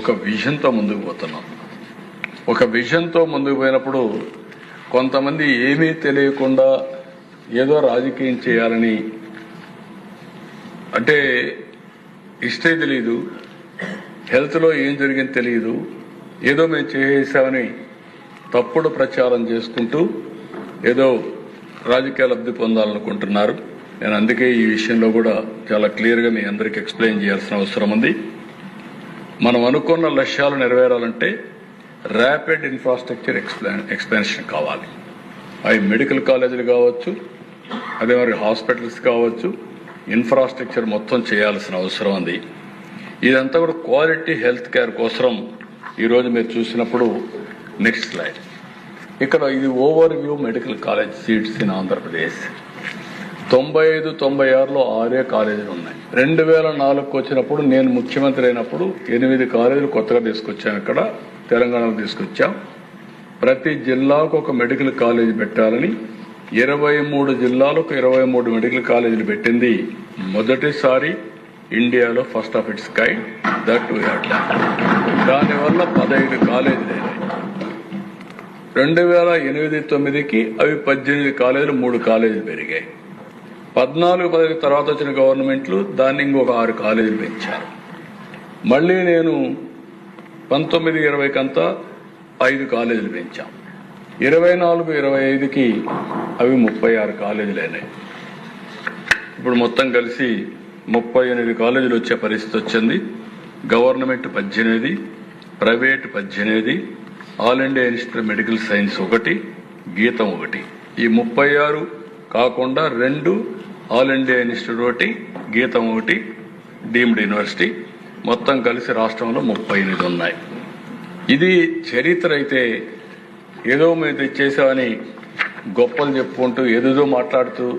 ఒక విజన్తో ముందుకు పోతున్నాం. ఒక విజన్తో ముందుకు పోయినప్పుడు కొంతమంది ఏమీ తెలియకుండా ఏదో రాజకీయం చేయాలని అంటే హిస్టరీ తెలియదు, హెల్త్లో ఏం జరిగింది తెలియదు, ఏదో మేము చేసామని తప్పుడు ప్రచారం చేసుకుంటూ ఏదో రాజకీయ లబ్ధి పొందాలనుకుంటున్నారు. నేను అందుకే ఈ విషయంలో కూడా చాలా క్లియర్గా మీ అందరికీ ఎక్స్ప్లెయిన్ చేయాల్సిన అవసరం ఉంది. మనం అనుకున్న లక్ష్యాలు నెరవేరాలంటే ర్యాపిడ్ ఇన్ఫ్రాస్ట్రక్చర్ ఎక్స్పాన్షన్ కావాలి. అవి మెడికల్ కాలేజీలు కావచ్చు, అదే మరి హాస్పిటల్స్ కావచ్చు, ఇన్ఫ్రాస్ట్రక్చర్ మొత్తం చేయాల్సిన అవసరం ఉంది. ఇదంతా కూడా క్వాలిటీ హెల్త్ కేర్ కోసం ఈరోజు మీరు చూసినప్పుడు నెక్స్ట్ స్లైడ్, ఇక్కడ ఇది over view medical college seats in Andhra Pradesh. 95-96లో 6 కాలేజీలు ఉన్నాయి. 2004కు వచ్చినప్పుడు నేను ముఖ్యమంత్రి అయినప్పుడు 8 కాలేజీలు కొత్తగా తీసుకొచ్చాం. ఇక్కడ తెలంగాణకు తీసుకొచ్చాం. ప్రతి జిల్లాకు ఒక మెడికల్ కాలేజీ పెట్టాలని 23 జిల్లాలకు 23 మెడికల్ కాలేజీలు పెట్టింది మొదటిసారి ఇండియాలో, first of its kind. That we have done. దానివల్ల 15 కాలేజీలు అయినాయి. 2008-9కి అవి 18 కాలేజీలు, 3 కాలేజీలు పెరిగాయి. 14-15 తర్వాత వచ్చిన గవర్నమెంట్లు దాన్ని ఇంకొక 6 కాలేజీలు పెంచారు. మళ్ళీ నేను 19-20కంతా 5 కాలేజీలు పెంచాం. 24-25కి అవి 36 కాలేజీలు అయినాయి. ఇప్పుడు మొత్తం కలిసి 38 కాలేజీలు వచ్చే పరిస్థితి వచ్చింది. Government 18, private 18, all India institute medical science 1, గీతం 1. ఈ 36 కాకుండా 2 ఆల్ ఇండియా ఇన్స్టిట్యూట్ 1, గీతం 1 డీమ్డ్ యూనివర్సిటీ, మొత్తం కలిసి రాష్ట్రంలో 38 ఉన్నాయి. ఇది చరిత్ర అయితే ఏదో మేము తెచ్చేసామని గొప్పలు చెప్పుకుంటూ ఏదేదో మాట్లాడుతూ